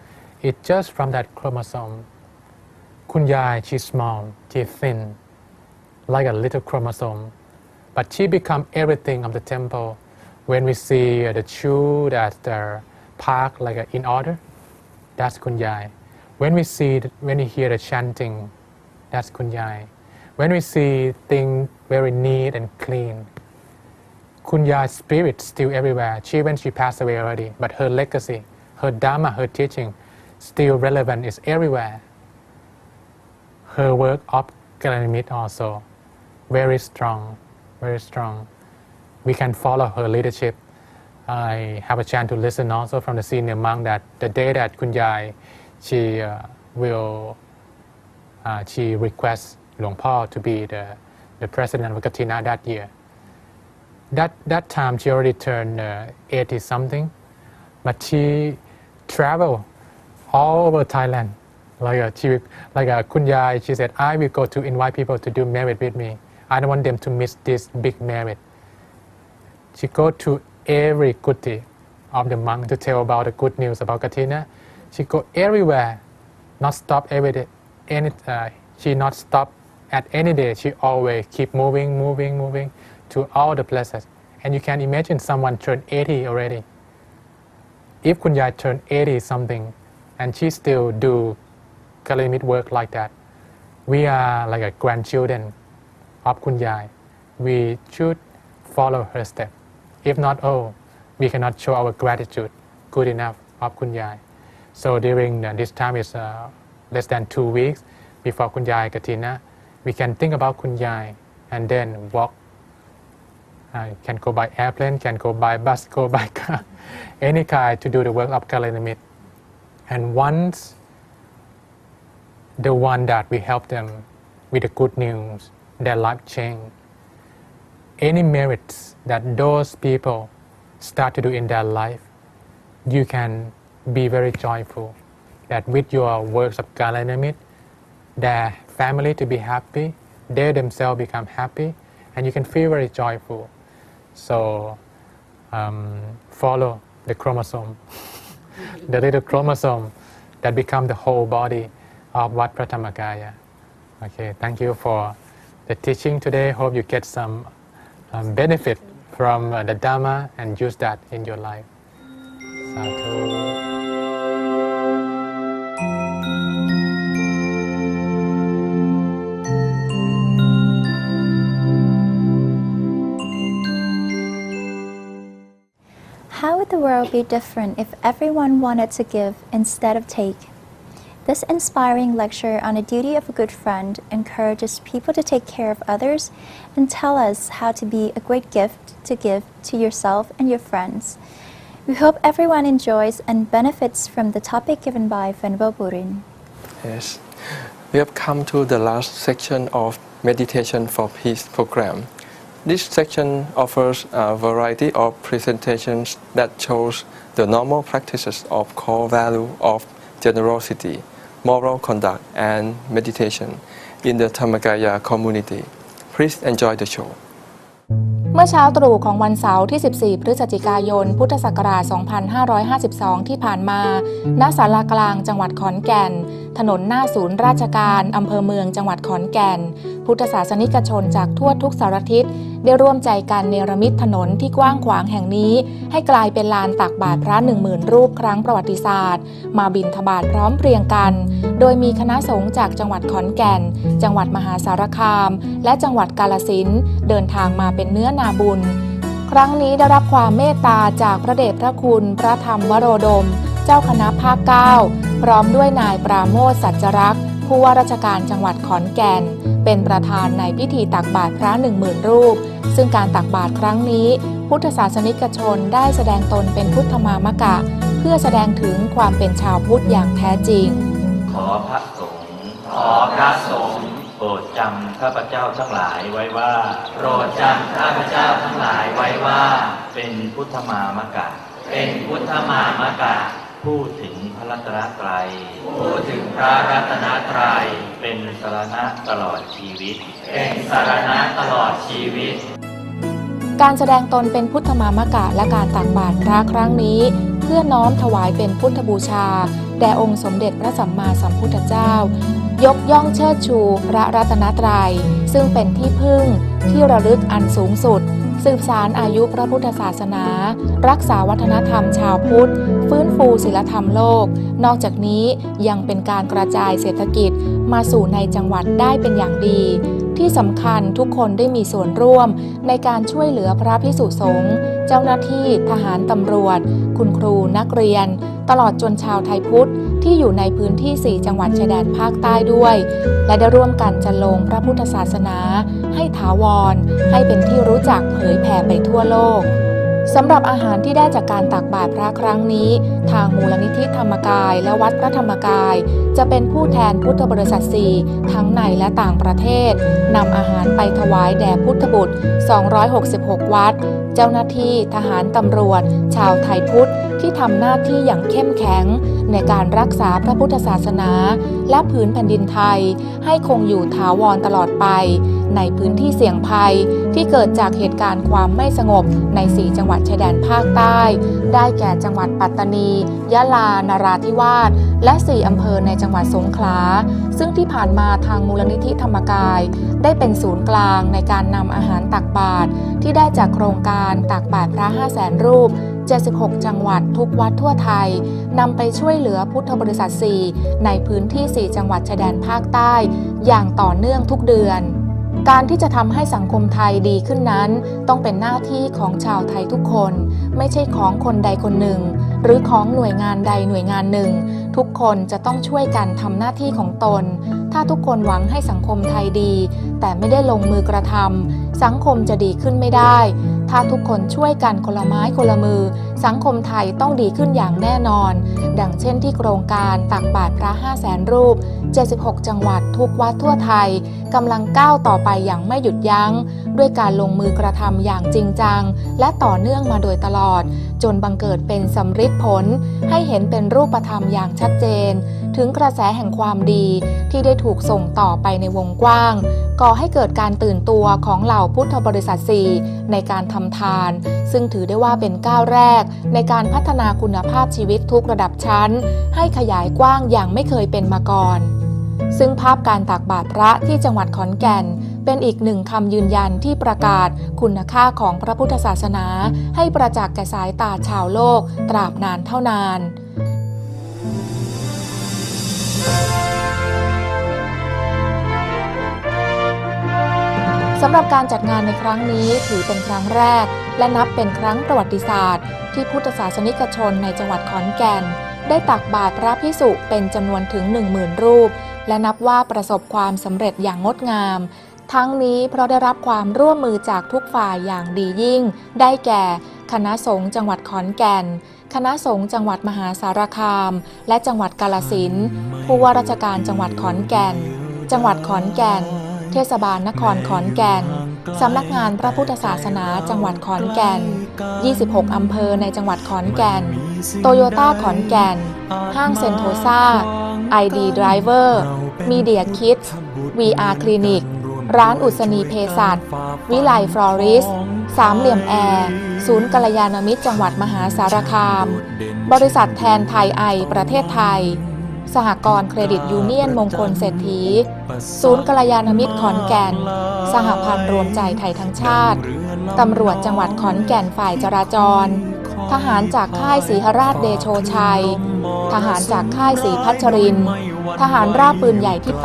Speaker 5: it's just from that chromosome. Kun Yai, she's small, she's thin, like a little chromosome. But she becomes everything of the temple. When we see the shoe that are parked like in order, that's Kun Yai. When we hear the chanting, that's Kun Yai. When we see things very neat and clean, Kun Yai's spirit still everywhere. When she passed away already, but her legacy, her Dharma, her teaching still relevant, is everywhere. Her work of Kalanimit also very strong, very strong. We can follow her leadership. I have a chance to listen also from the senior monk that the day that Kun Yai she requests Luang Po to be the president of Katina that year. That time she already turned 80 something, but she traveled all over Thailand. Like Kun Yai, she said, I will go to invite people to do merit with me. I don't want them to miss this big merit. She go to every kuti of the monk to tell about the good news about Katina. She go everywhere, not stop every day. She not stop at any day. She always keep moving to all the places. And you can imagine someone turned 80 already. If Kun Yai turned 80 something, and she still do Kalanimit work like that, we are like a grandchildren of Kun Yai. We should follow her step. If not, we cannot show our gratitude good enough of Kun Yai. So during this time is less than 2 weeks before Kun Yai Katina, we can think about Kun Yai and then walk. Can go by airplane, can go by bus, go by car, any kind to do the work of Kalanimit. And once the one that we help them with the good news, their life change. Any merits that those people start to do in their life, you can be very joyful that with your works of Kalanimit, their family to be happy, they themselves become happy, and you can feel very joyful. So follow the chromosome, the little chromosome that become the whole body of Wat Prathamakaya. Okay, thank you for the teaching today. Hope you get some benefit from the Dhamma and use that in your life. Sadhu.
Speaker 1: How would the world be different if everyone wanted to give instead of take? This inspiring lecture on the duty of a good friend encourages people to take care of others and tell us how to be a great gift to give to yourself and your friends. We hope everyone enjoys and benefits from the topic given by Venerable Burin.
Speaker 2: Yes, we have come to the last section of Meditation for Peace program. This section offers a variety of presentations that shows the normal practices of core value of generosity, moral conduct, and meditation in the Dhammakaya community. Please enjoy the show.
Speaker 6: เมื่อเช้าตรู่ของวันเสาร์ที่ 14 พฤศจิกายน พุทธศักราช 2552 ที่ผ่านมา ณ ศาลากลาง จังหวัดขอนแก่น ถนนหน้าศูนย์ราชการอำเภอเมืองจังหวัดขอนแก่น พุทธศาสนิกชนจากทั่วทุกสารทิศได้ร่วมใจกันเนรมิตถนนที่กว้างขวางแห่งนี้ให้กลายเป็นลานตักบาตรพระ 10,000 รูปครั้งประวัติศาสตร์มาบิณฑบาตพร้อมเพรียงกันโดยมีคณะสงฆ์จากจังหวัดขอนแก่นจังหวัดมหาสารคามและจังหวัดกาฬสินธุ์เดินทางมาเป็นเนื้อนาบุญครั้งนี้ได้รับความเมตตาจากพระเดชพระคุณพระธรรมวโรดมเจ้าคณะภาค 9พร้อมด้วยนายปราโมทย์สัจรักษ์ผู้ว่าราชการจังหวัดขอนแก่นเป็นประธานในพิธีตักบาตรพระ 10,000 รูปซึ่งการตักบาตรครั้งนี้พุทธศาสนิกชนได้แสดงตนเป็นพุทธมามกะเพื่อแสดงถึงความเป็นชาวพุทธอย่างแท้จริง
Speaker 3: ขอพระสงฆ์โปรดจำข้าพเจ้าทั้งหลายไว้ว่าเป็นพุทธมามกะพูดถึงพระรัตนตรัยเป็นสรณะตลอดชีวิต
Speaker 6: การแสดงตนเป็นพุทธมามกะและการตักบาตรพระครั้งนี้เพื่อน้อมถวายเป็นพุทธบูชาแด่องค์สมเด็จพระสัมมาสัมพุทธเจ้ายกย่องเชิดชูพระรัตนตรัยซึ่งเป็นที่พึ่งที่ระลึกอันสูงสุดสืบสานอายุพระพุทธศาสนารักษาวัฒนธรรมชาวพุทธฟื้นฟูศีลธรรมโลกนอกจากนี้ยังเป็นการกระจายเศรษฐกิจมาสู่ในจังหวัดได้เป็นอย่างดีที่สำคัญทุกคนได้มีส่วนร่วมในการช่วยเหลือพระภิกษุสงฆ์เจ้าหน้าที่ทหารตำรวจคุณครูนักเรียนตลอดจนชาวไทยพุทธ ที่อยู่ในพื้นที่ 4 จังหวัดชายแดนภาคใต้ด้วย และได้ร่วมกันจัดลงพระพุทธศาสนาให้ถาวรให้เป็นที่รู้จักเผยแผ่ไปทั่วโลกสำหรับอาหารที่ได้จากการตักบาตรพระครั้งนี้ทางมูลนิธิธรรมกายและวัดพระธรรมกายจะเป็นผู้แทนพุทธบริษัท4ทั้งในและต่างประเทศนำอาหารไปถวายแด่พุทธบุตร266วัดเจ้าหน้าที่ทหารตำรวจชาวไทยพุทธที่ทำหน้าที่อย่างเข้มแข็งในการรักษาพระพุทธศาสนาและผืนแผ่นดินไทยให้คงอยู่ถาวรตลอดไปในพื้นที่เสี่ยงภัยที่เกิดจากเหตุการณ์ความไม่สงบใน4จังหวัดชายแดนภาคใต้ได้แก่จังหวัดปัตตานียะลานราธิวาสและ4อำเภอในจังหวัดสงขลาซึ่งที่ผ่านมาทางมูลนิธิธรรมกายได้เป็นศูนย์กลางในการนำอาหารตักบาตรที่ได้จากโครงการตักบาตรพระ 500,000 รูป76จังหวัดทุกวัดทั่วไทยนำไปช่วยเหลือพุทธบริษัท4ในพื้นที่4จังหวัดชายแดนภาคใต้อย่างต่อเนื่องทุกเดือนการที่จะทำให้สังคมไทยดีขึ้นนั้นต้องเป็นหน้าที่ของชาวไทยทุกคนไม่ใช่ของคนใดคนหนึ่งหรือของหน่วยงานใดหน่วยงานหนึ่งทุกคนจะต้องช่วยกันทำหน้าที่ของตนถ้าทุกคนหวังให้สังคมไทยดีแต่ไม่ได้ลงมือกระทำสังคมจะดีขึ้นไม่ได้ถ้าทุกคนช่วยกันคนละไม้คนละมือสังคมไทยต้องดีขึ้นอย่างแน่นอนดังเช่นที่โครงการตักบาตรพระ 500,000 รูป76จังหวัดทุกวัดทั่วไทยกำลังก้าวต่อไปอย่างไม่หยุดยั้งด้วยการลงมือกระทำอย่างจริงจังและต่อเนื่องมาโดยตลอดจนบังเกิดเป็นสำฤทธิ์ผลให้เห็นเป็นรูปธรรมอย่างชัดเจนถึงกระแสแห่งความดีที่ได้ถูกส่งต่อไปในวงกว้างก่อให้เกิดการตื่นตัวของเหล่าพุทธบริษัท4ในการทำทานซึ่งถือได้ว่าเป็นก้าวแรกในการพัฒนาคุณภาพชีวิตทุกระดับชั้นให้ขยายกว้างอย่างไม่เคยเป็นมาก่อนซึ่งภาพการตักบาตรพระที่จังหวัดขอนแก่นเป็นอีกหนึ่งคำยืนยันที่ประกาศคุณค่าของพระพุทธศาสนาให้ประจักษ์แก่สายตาชาวโลกตราบนานเท่านานสำหรับการจัดงานในครั้งนี้ถือเป็นครั้งแรกและนับเป็นครั้งประวัติศาสตร์ที่พุทธศาสนิกชนในจังหวัดขอนแก่นได้ตักบาตรพระภิกษุเป็นจำนวนถึง 10,000 รูปและนับว่าประสบความสำเร็จอย่างงดงามทั้งนี้เพราะได้รับความร่วมมือจากทุกฝ่ายอย่างดียิ่งได้แก่คณะสงฆ์จังหวัดขอนแก่นคณะสงฆ์จังหวัดมหาสารคามและจังหวัดกาฬสินธุ์ผู้ว่าราชการจังหวัดขอนแก่นจังหวัดขอนแก่นเทศบาลนครขอนแก่นสำนักงานพระพุทธศาสนาจังหวัดขอนแก่น26อำเภอในจังหวัดขอนแก่นโตโยต้าขอนแก่นห้างเซ็นโทซ่า ID Driver Media Kids VR คลินิกร้านอุษณีเภสัชวิไลฟลอริสสามเหลี่ยมแอร์ศูนย์กัลยาณมิตรจังหวัดมหาสารคามบริษัทแทนไทยไอประเทศไทยสหกรณ์เครดิตยูเนียนมงคลเศรษฐีศูนย์กัลยาณมิตรขอนแก่นสหพันธ์รวมใจไทยทั้งชาติตำรวจจังหวัดขอนแก่นฝ่ายจราจรทหารจากค่ายศรีหราชเดโชชัยทหารจากค่ายศรีพัชรินทร์ทหารราบปืนใหญ่ที่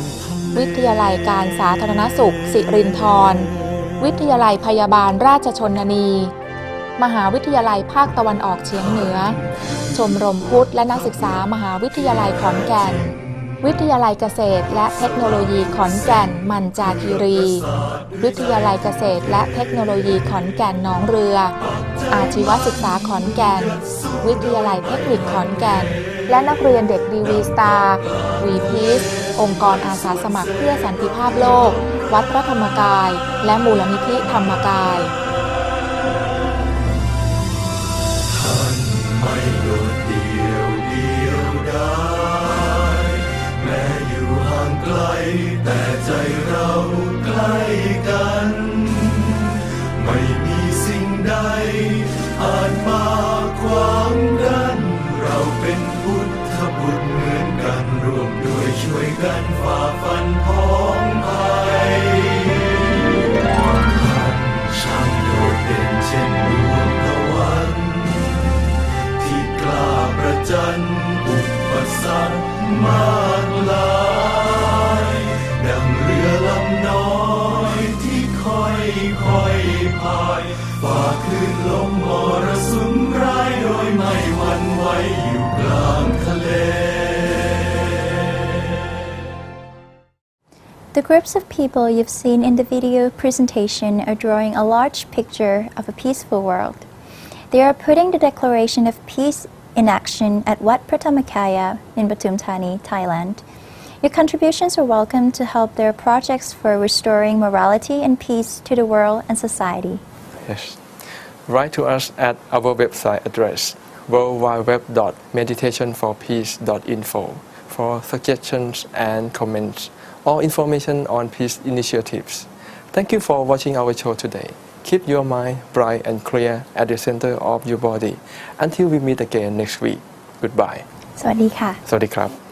Speaker 6: 8วิทยาลัยการสาธารณสุขสิรินธรวิทยาลัยพยาบาลราชชนนีมหาวิทยาลัยภาคตะวันออกเฉียงเหนือชมรมพุทธและนักศึกษามหาวิทยาลัยขอนแก่นวิทยาลัยเกษตรและเทคโนโลยีขอนแก่นมัญจาคีรีวิทยาลัยเกษตรและเทคโนโลยีขอนแก่นหนองเรืออาชีวศึกษาขอนแก่นวิทยาลัยเทคนิคขอนแก่นและนักเรียนเด็กดีวีสตาร์วีพีซองค์กรอาสาสมัครเพื่อสันติภาพโลกวัดพระธรรมกายและมูลนิธิธรรมกาย
Speaker 7: ไม่โดดเดี่ยวดายแม้อยู่ห่างไกลแต่ใจเราใกล้กันไม่มีสิ่งใดอาจมาขวางกันเราเป็นพุทธบุตรเหมือนกันร่วมด้วยช่วยกันฝ่าฟันพ้องภัยท่านช่างโดดเด่นเช่นดวงตะวันกล้าประจันอุปสรรคมากลายดังเรือลำน้อยที่ค่อยพายฝ่าคลื่นลมมรสุมร้ายโดยไม่หวั่นไหวอยู่กลางทะเล
Speaker 1: The groups of people you've seen in the video presentation are drawing a large picture of a peaceful world. They are putting the declaration of peace in action at Wat Pratammakaya in Pathum Thani, Thailand. Your contributions are welcome to help their projects for restoring morality and peace to the world and society.
Speaker 2: Yes. Write to us at our website address worldwideweb.meditationforpeace.info for suggestions and comments or information on peace initiatives. Thank you for watching our show today. Keep your mind bright and clear at the center of your body. Until we meet again next week. Goodbye.
Speaker 1: สวัสดีค่ะ
Speaker 2: สวัสดีครับ